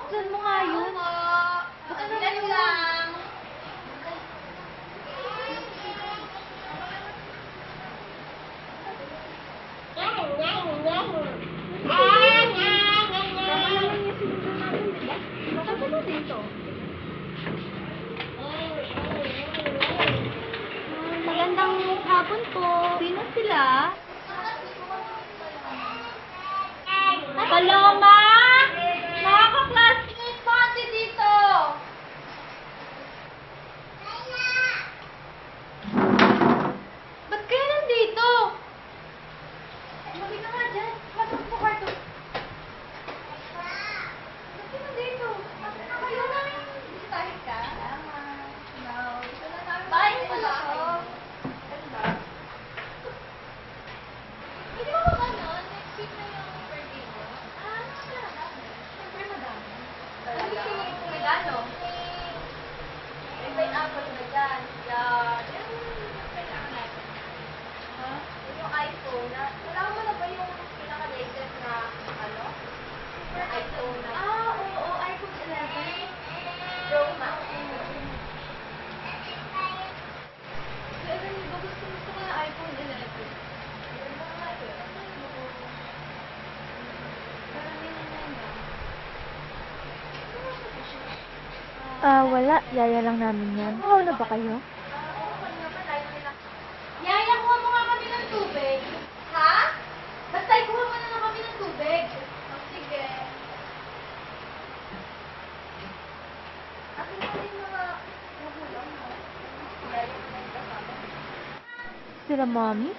Buksan mo nga yun. Buksan mo Bilan yun. lang. Tama naman yung sinundo natin, di ba? Saan ka ba dito? Magandang hapon po. Sino sila? Paloma! Mga ka-classmate mo ate dito! Ba't kayo nandito? Mabi ka nga dyan. Pasok mo kwarto. Ba't kayo nandito? Ayaw namin bisitahin ka. No. Bahay mo pala ako. Hindi mo ba ganon? Next week na yung birthday mo? Ah, talaga? Siyempre madami. Ano yung singin mo regalo? May pineapple na dyan. Yan. Yung pineapple. Ha? Yung iPhone na, wala mo na ba yung pinaka-latest na, ano? Super iPhone na. Ah, oo, iPhone 11. Pro Max. Pero ba gusto ko na iPhone 11? Wala. Yaya lang namin yan. Wow na ba kayo? Yaya, kuha mo nga kami ng tubig. Ha? Basta kuha mo na lang kami ng tubig. Oh, sige. Akin na rin mga magulang mo. Yaya mo na yung kasama. Sila mommy?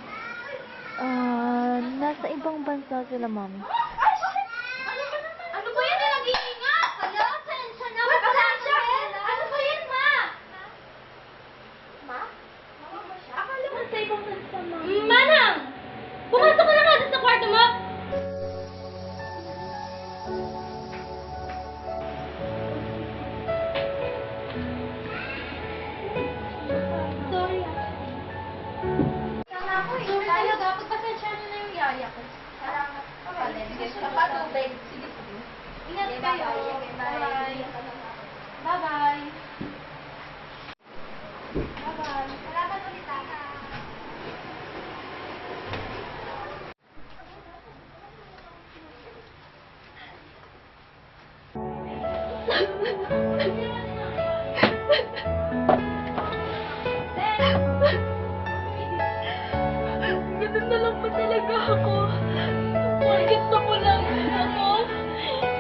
Nasa ibang bansa sila mommy. Ay, bakit? Ano ba naman? Ano ba yan? Nag-iingat! Hala, sensya na. Pasensya! Ano ba yan, ma? Ma? Mama ba siya? Akala ko sa ibang bansa, ma. Manang! Pumasok ka na nga dun sa kwarto mo! Sorry, Sana ako eh. Talaga, pagpasensya niyo na yung yaya ko. Salamat. Okay. Sige, tubig. Sige, sige. Ingat kayo. Bye. Bye-bye. Bye-bye. Salamat ulit, Tata. Ganun na lang ba talaga ako? Bakit na mo lang ako?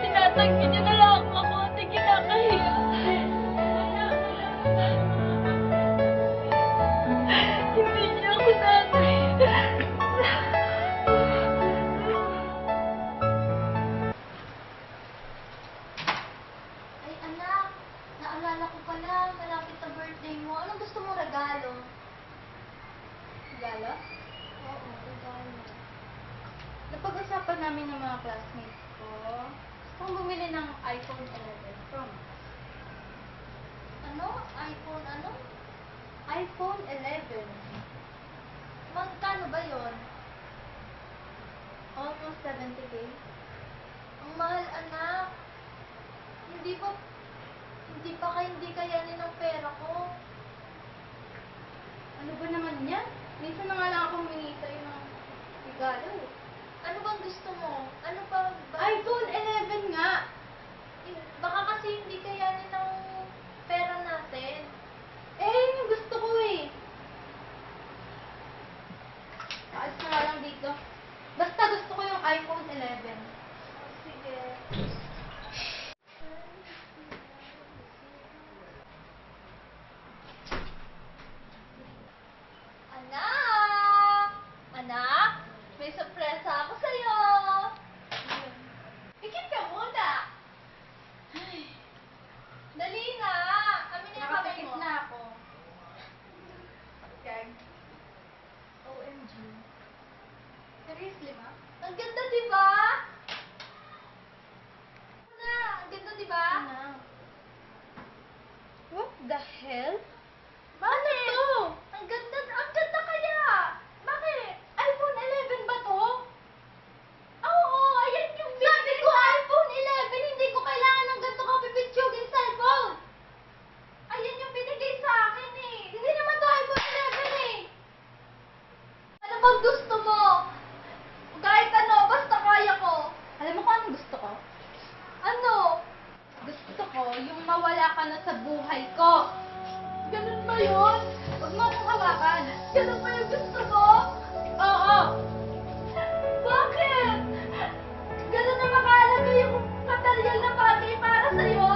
Tinatanggi niyo na lang ako at kinakahiya. Hindi niya ako nanay. Ay, anak. Naalala ko pala. Malapit na birthday mo. Anong gusto mong regalo? Regalo? Oo, regalo. Napag-usapan namin ng mga classmates ko. Gusto kong bumili ng iPhone 11 Pro Max. Ano? iPhone ano? iPhone 11. Magkano ba yon? Almost 70K. Ang mahal, anak. Hindi kayanin ng pera ko. Ano ba naman yan? Minsan na nga lang ako humingi sa'yo ng regalo. Ano bang gusto mo? Ano pa ba? iPhone 11 nga! Baka kasi hindi kayanin ng pera natin. Eh, yun yung gusto ko eh. Alis na nga lang dito. Basta gusto ko yung iPhone 11. Sige. Anak! Anak! May sorpresa ako sa'yo! Pikit ka muna! Ay, dali na! Kami na yung kamay mo. Na ako. Okay. OMG. Seriously, ma? Ang ganda, di ba? Ang ganda, di ba? What the hell? Bakit? Ano to? Ang ganda kaya! Bakit? iPhone 11 ba to? Oo, ayan yung sabi ko iPhone 11, hindi ko kailangan ng ganito yung mawala ka na sa buhay ko. Ganun ba yun? Huwag mo akong hawakan. Ganun ba yung gusto mo? Oo. Bakit? Ganun na makahalaga yung material na bagay para sa'yo?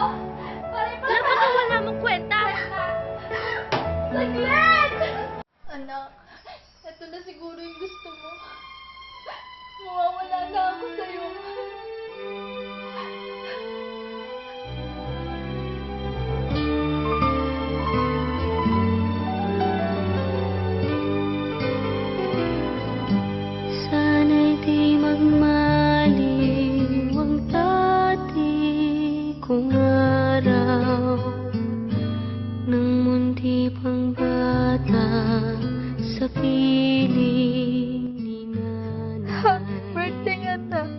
Para Alam mo na wala mong kwenta. Saglit! Anak, ito na siguro yung gusto mo. Mawawala na ako sa'yo. Sana'y di magmaliw ang dati kong araw nang munti pang bata sa piling ni Happy nanay. birthday, anak.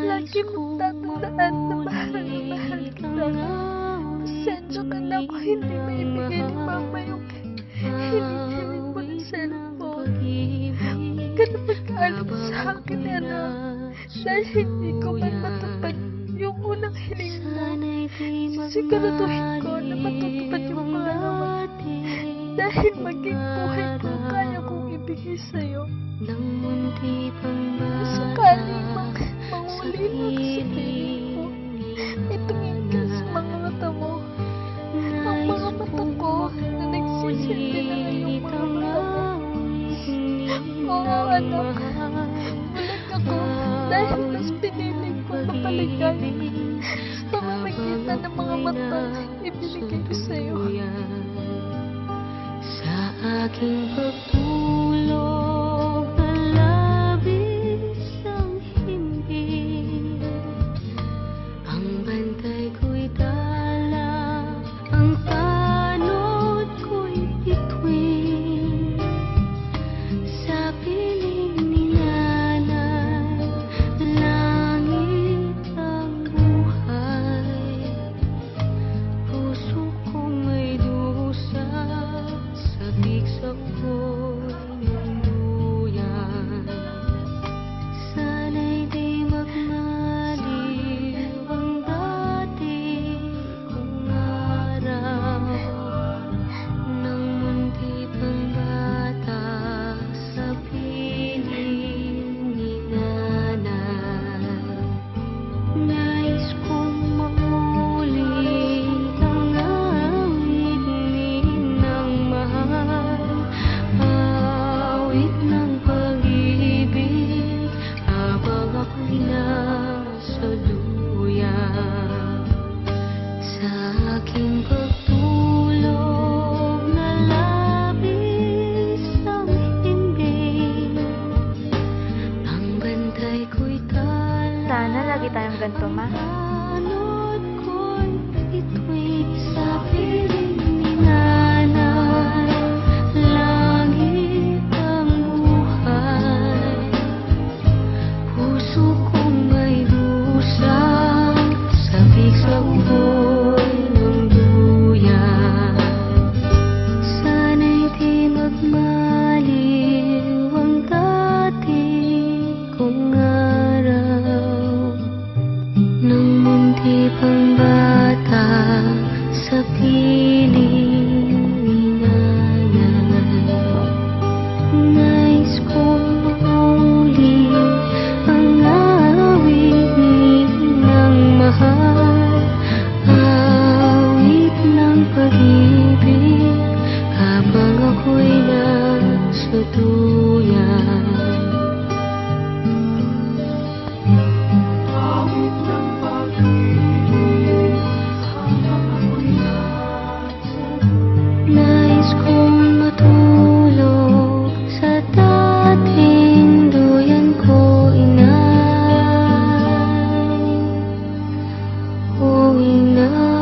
Lagi mong tatandaan na mahal kita. Pasensya ka na kung hindi maibigay ni Mama yung hinihiling mo ng cellphone. Huwag ka na mag-aalam sa akin, anak. Dahil hindi ko man matupad yung unang hiling mo. Siguraduhin ko na matutupad yung pangalawa. Dahil maging buhay ko ang kaya kong ibigay sa'yo. Nang munti pang Sakaling manguli mo sa piling mo, itingin ka sa mga mata mo. Ang mga mata ko na nagsisilbi na ngayong mga mata mo. Oo, anak. Bulag ako dahil mas pinili ko makaligay sa pamamagitan ng mga mata ibinigay ko sa'yo. Sa aking pagtulog na labis ang himbing, ang bantay ko'y dala, ang tanod ko'y bituin. Sa piling ni nanay, langit ang buhay. Puso ko may dusa, sabik sa ko'y nanduyan. Sana'y di magmaliw ang dati kong araw nang munti pang bata sa piling ni nanay. Nais kong maulit ang awit ni ng mahal, awit ng pag-ibig habang ako'y nasa duyan. Sa aking pagtulog na labis ang himbing, ang bantay ko'y tala. Sana lagi tayong ganito, Ma. Anod ko'y bituin sa piling ni nanay, langit ang buhay. Puso kong may dusa, sabik sa uboy ng duyan. Sana'y di magmaliw ang dati kong araw nang munti pang bata sa piling ni nanay. Nais kong maulit ang awit ni ng mahal, awit ng pag-ibig habang ako'y nasa duyan. Awit ng pag-ibig habang ako'y nasa duyan. Nais kong matulog sa dating duyan ko, inay. O inay.